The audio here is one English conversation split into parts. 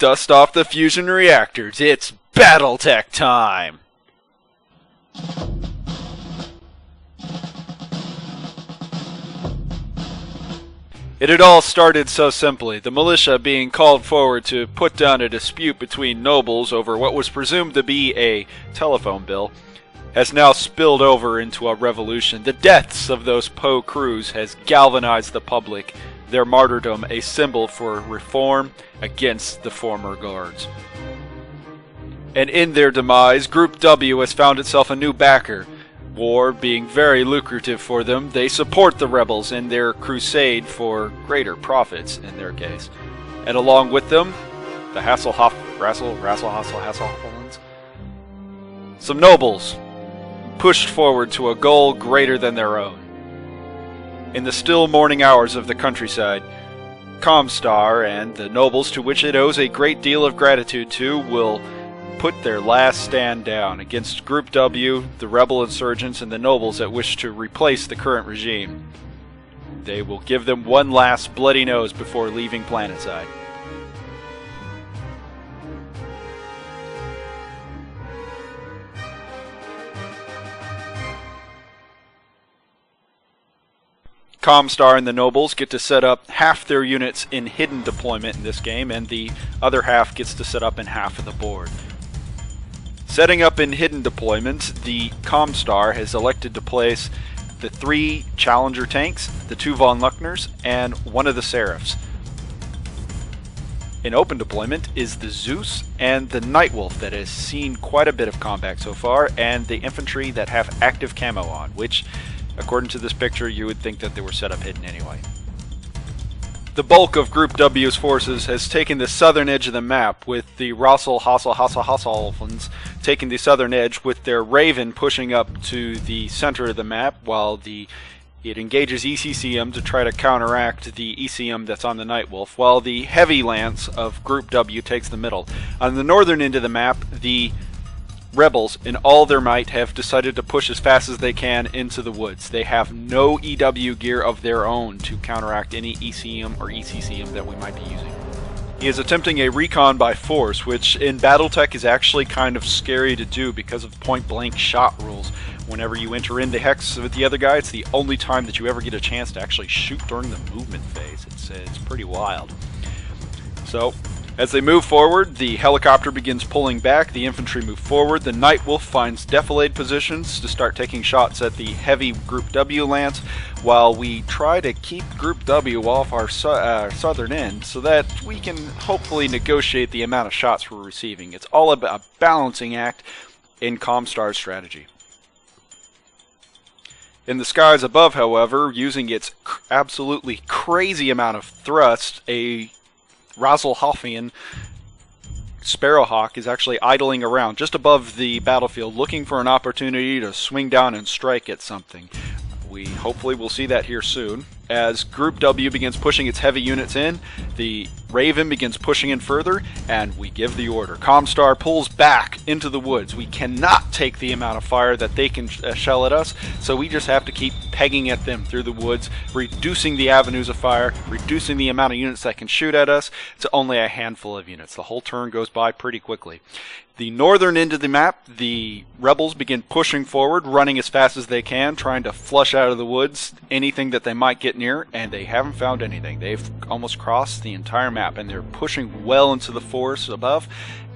Dust off the fusion reactors. It's Battletech time! It had all started so simply, the militia being called forward to put down a dispute between nobles over what was presumed to be a telephone bill, has now spilled over into a revolution. The deaths of those Poe crews has galvanized the public, their martyrdom a symbol for reform against the former guards. And in their demise, Group W has found itself a new backer. War being very lucrative for them, they support the rebels in their crusade for greater profits, in their case. And along with them, the Hasselhoffens, some nobles pushed forward to a goal greater than their own. In the still morning hours of the countryside, Comstar and the nobles to which it owes a great deal of gratitude to will put their last stand down against Group W, the rebel insurgents, and the nobles that wish to replace the current regime. They will give them one last bloody nose before leaving planetside. Comstar and the nobles get to set up half their units in hidden deployment in this game, and the other half gets to set up in half of the board. Setting up in hidden deployment, the Comstar has elected to place the 3 Challenger tanks, the 2 VonLuckners, and one of the Seraphs. In open deployment is the Zeus and the Nightwolf that has seen quite a bit of combat so far, and the infantry that have active camo on, which, according to this picture, you would think that they were set up hidden anyway. The bulk of Group W's forces has taken the southern edge of the map, with the Hasselhoffens taking the southern edge, with their Raven pushing up to the center of the map, while it engages ECCM to try to counteract the ECM that's on the Nightwolf, while the Heavy Lance of Group W takes the middle. On the northern end of the map, the rebels, in all their might, have decided to push as fast as they can into the woods. They have no EW gear of their own to counteract any ECM or ECCM that we might be using. He is attempting a recon by force, which in Battletech is actually kind of scary to do because of point-blank shot rules. Whenever you enter into Hex with the other guy, it's the only time that you ever get a chance to actually shoot during the movement phase. It's pretty wild. So, as they move forward, the helicopter begins pulling back, the infantry move forward, the Nightwolf finds defilade positions to start taking shots at the heavy Group W lance, while we try to keep Group W off our southern end so that we can hopefully negotiate the amount of shots we're receiving. It's all about a balancing act in Comstar's strategy. In the skies above, however, using its absolutely crazy amount of thrust, a Hasselhoffian Sparrowhawk is actually idling around just above the battlefield, looking for an opportunity to swing down and strike at something. We hopefully will see that here soon. As Group W begins pushing its heavy units in, the Raven begins pushing in further, and we give the order. Comstar pulls back into the woods. We cannot take the amount of fire that they can shell at us, so we just have to keep pegging at them through the woods, reducing the avenues of fire, reducing the amount of units that can shoot at us to only a handful of units. The whole turn goes by pretty quickly. The northern end of the map, the rebels begin pushing forward, running as fast as they can, trying to flush out of the woods anything that they might get near, and they haven't found anything. They've almost crossed the entire map, and they're pushing well into the forest above,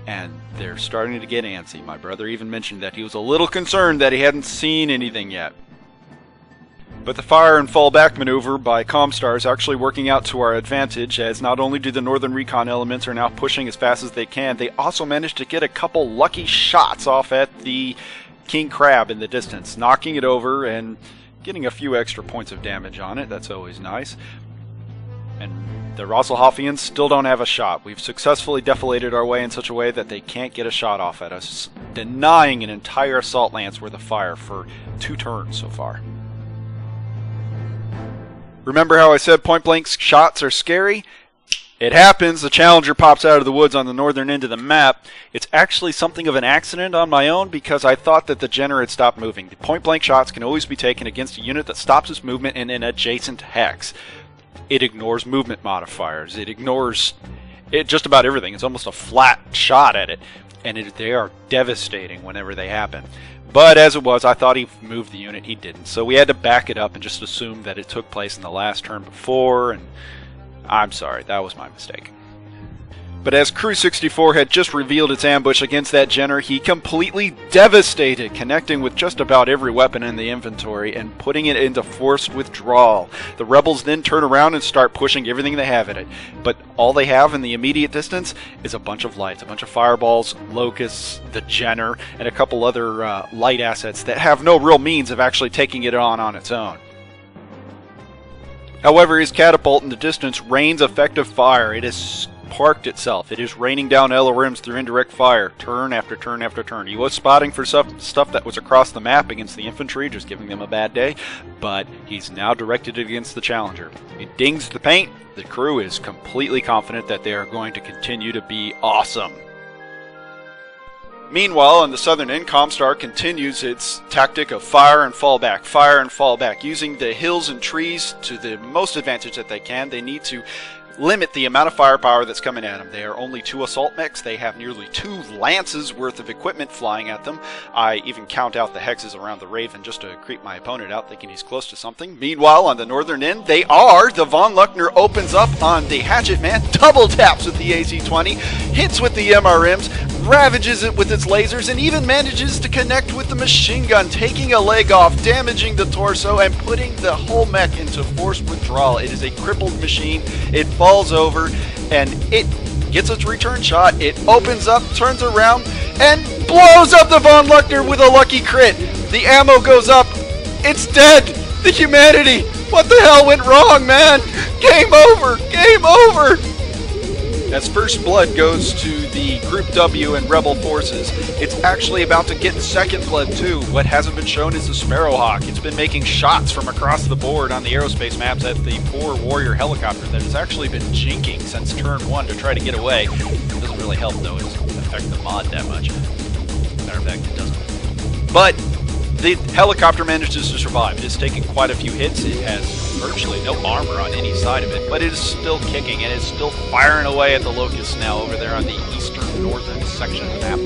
and they're starting to get antsy. My brother even mentioned that he was a little concerned that he hadn't seen anything yet. But the fire and fall back maneuver by Comstar is actually working out to our advantage, as not only do the northern recon elements are now pushing as fast as they can, they also managed to get a couple lucky shots off at the King Crab in the distance, knocking it over and getting a few extra points of damage on it. That's always nice. And the Hasselhoffians still don't have a shot. We've successfully defilated our way in such a way that they can't get a shot off at us, denying an entire assault lance worth of fire for 2 turns so far. Remember how I said point-blank shots are scary? It happens. The Challenger pops out of the woods on the northern end of the map. It's actually something of an accident on my own because I thought that the Jenner had stopped moving. The point-blank shots can always be taken against a unit that stops its movement in an adjacent hex. It ignores movement modifiers. It ignores just about everything. It's almost a flat shot at it, and they are devastating whenever they happen. But as it was, I thought he moved the unit. He didn't. So we had to back it up and just assume that it took place in the last turn before, and I'm sorry, that was my mistake. But as Crew 64 had just revealed its ambush against that Jenner, he completely devastated, connecting with just about every weapon in the inventory and putting it into forced withdrawal. The rebels then turn around and start pushing everything they have in it. But all they have in the immediate distance is a bunch of lights, a bunch of fireballs, locusts, the Jenner, and a couple other light assets that have no real means of actually taking it on its own. However, his catapult in the distance rains effective fire. It is parked itself. It is raining down LRMs through indirect fire, turn after turn after turn. He was spotting for stuff that was across the map against the infantry, just giving them a bad day, but he's now directed it against the Challenger. It dings the paint. The crew is completely confident that they are going to continue to be awesome. Meanwhile, on the southern end, Comstar continues its tactic of fire and fall back, using the hills and trees to the most advantage that they can. They need to limit the amount of firepower that's coming at them. They are only 2 assault mechs. They have nearly 2 lances worth of equipment flying at them. I even count out the hexes around the Raven just to creep my opponent out, thinking he's close to something. Meanwhile, on the northern end, the VonLuckner opens up on the Hatchetman, double taps with the AC-20, hits with the MRMs, ravages it with its lasers, and even manages to connect with the machine gun, taking a leg off, damaging the torso, and putting the whole mech into forced withdrawal. It is a crippled machine. It falls over, and it gets its return shot. It opens up, turns around, and blows up the VonLuckner with a lucky crit. The ammo goes up. It's dead. The humanity. What the hell went wrong, man? Game over. Game over. As first blood goes to the Group W and Rebel forces, it's actually about to get second blood too. What hasn't been shown is the Sparrowhawk. It's been making shots from across the board on the aerospace maps at the poor warrior helicopter that has actually been jinking since turn 1 to try to get away. It doesn't really help though, it doesn't affect the mod that much. Matter of fact, it doesn't. But the helicopter manages to survive. It has taken quite a few hits. It has virtually no armor on any side of it, but it is still kicking and it's still firing away at the Locust now over there on the eastern northern section of the map.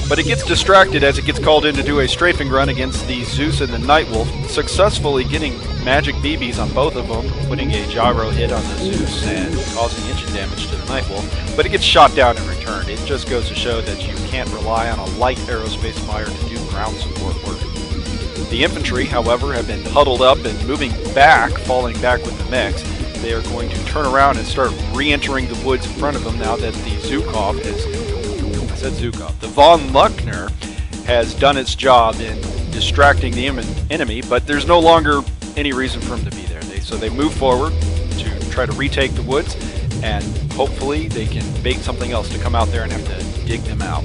But it gets distracted as it gets called in to do a strafing run against the Zeus and the Nightwolf, successfully getting magic BBs on both of them, putting a gyro hit on the Zeus and causing engine damage to the Nightwolf, but it gets shot down in return. It just goes to show that you can't rely on a light aerospace fire to do ground support work. The infantry, however, have been huddled up and moving back, falling back with the mechs. They are going to turn around and start re-entering the woods in front of them now that the Zukov the VonLuckner has done its job in distracting the enemy, but there's no longer any reason for them to be there. So they move forward to try to retake the woods, and hopefully they can bait something else to come out there and have to dig them out.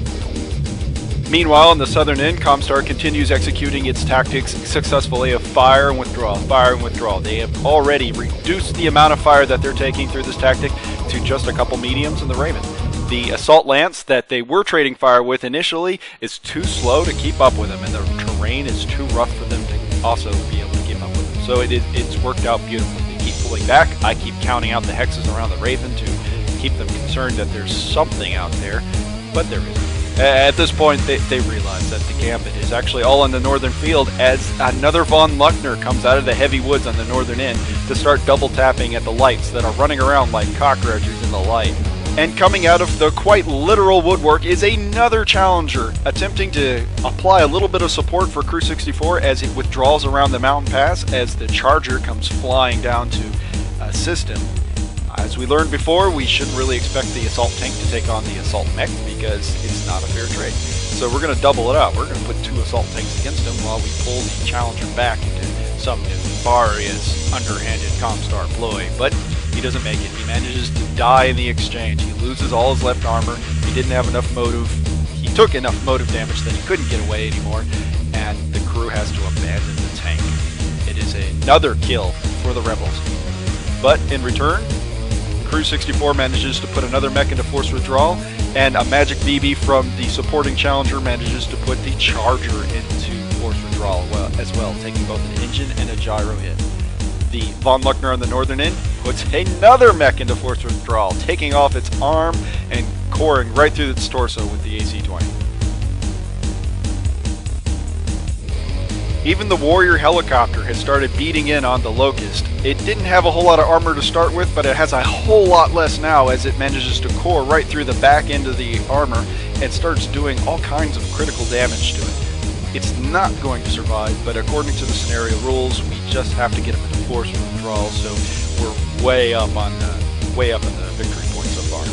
Meanwhile, on the southern end, Comstar continues executing its tactics successfully of fire and withdrawal, fire and withdrawal. They have already reduced the amount of fire that they're taking through this tactic to just a couple mediums and the Raven. The Assault Lance that they were trading fire with initially is too slow to keep up with them, and the terrain is too rough for them to also be able to keep up with them. So it's worked out beautifully. They keep pulling back. I keep counting out the hexes around the Raven to keep them concerned that there's something out there, but there isn't. At this point, they realize that the gambit is actually all on the northern field as another VonLuckner comes out of the heavy woods on the northern end to start double tapping at the lights that are running around like cockroaches in the light. And coming out of the quite literal woodwork is another Challenger, attempting to apply a little bit of support for Crew 64 as it withdraws around the mountain pass as the Charger comes flying down to assist him. As we learned before, we shouldn't really expect the assault tank to take on the assault mech because it's not a fair trade. So we're going to double it up. We're going to put 2 assault tanks against him while we pull the Challenger back into some nefarious, underhanded Comstar ploy. But he doesn't make it. He manages to die in the exchange. He loses all his left armor. He didn't have enough motive. He took enough motive damage that he couldn't get away anymore, and the crew has to abandon the tank. It is another kill for the rebels. But in return, Crew 64 manages to put another mech into forced withdrawal, and a magic BB from the supporting Challenger manages to put the Charger into forced withdrawal as well, taking both an engine and a gyro hit. The VonLuckner on the northern end puts another mech into forced withdrawal, taking off its arm and coring right through its torso with the AC-20. Even the warrior helicopter has started beating in on the Locust. It didn't have a whole lot of armor to start with, but it has a whole lot less now as it manages to core right through the back end of the armor and starts doing all kinds of critical damage to it. It's not going to survive, but according to the scenario rules, we just have to get them into force withdrawal, so we're way up in the victory point so far.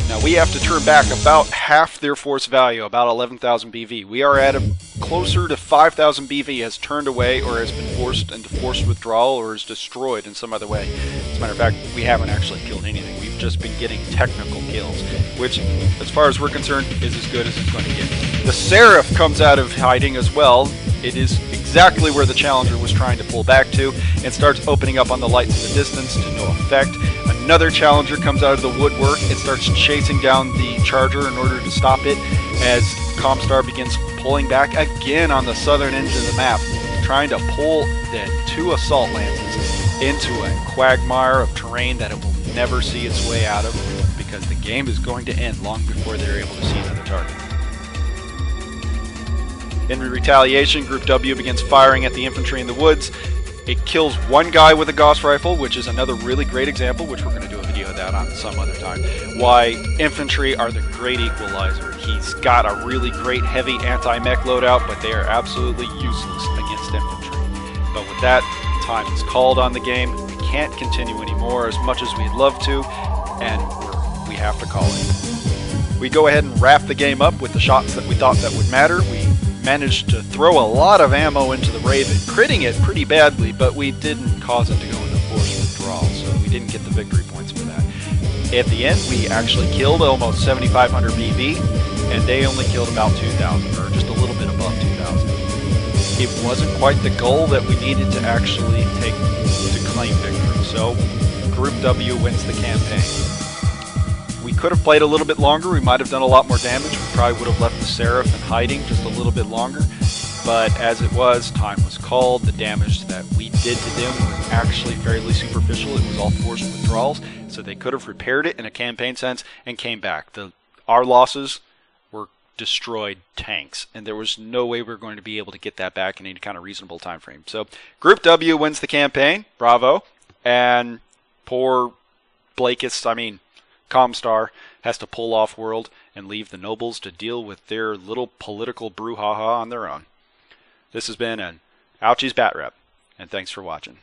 Now we have to turn back about half their force value, about 11,000 BV. We are at closer to 5,000 BV has turned away or has been forced into forced withdrawal or is destroyed in some other way. As a matter of fact, we haven't actually killed anything. We've just been getting technical kills, which, as far as we're concerned, is as good as it's going to get. The Seraph comes out of hiding as well. It is exactly where the Challenger was trying to pull back to and starts opening up on the lights in the distance to no effect. Another Challenger comes out of the woodwork and starts chasing down the Charger in order to stop it as Comstar begins pulling back again on the southern edge of the map, trying to pull the 2 assault lances into a quagmire of terrain that it will never see its way out of, because the game is going to end long before they're able to see another target. In retaliation, Group W begins firing at the infantry in the woods. It kills one guy with a Gauss rifle, which is another really great example, which we're going to do a video of that on some other time, why infantry are the great equalizer. He's got a really great heavy anti-mech loadout, but they are absolutely useless against infantry. But with that, time is called on the game. We can't continue anymore as much as we'd love to, and we have to call it. We go ahead and wrap the game up with the shots that we thought that would matter. We managed to throw a lot of ammo into the Raven, critting it pretty badly, but we didn't cause it to go into forced withdrawal, so we didn't get the victory points for that. At the end, we actually killed almost 7,500 BV, and they only killed about 2,000, or just a little bit above 2,000. It wasn't quite the goal that we needed to actually take to claim victory, so Group W wins the campaign. We could have played a little bit longer. We might have done a lot more damage. We probably would have left the Seraph in hiding just a little bit longer. But as it was, time was called. The damage that we did to them was actually fairly superficial. It was all forced withdrawals. So they could have repaired it in a campaign sense and came back. Our losses were destroyed tanks. And there was no way we were going to be able to get that back in any kind of reasonable time frame. So Group W wins the campaign. Bravo. And poor Comstar has to pull off world and leave the nobles to deal with their little political brouhaha on their own. This has been an Ouchies Batrep, and thanks for watching.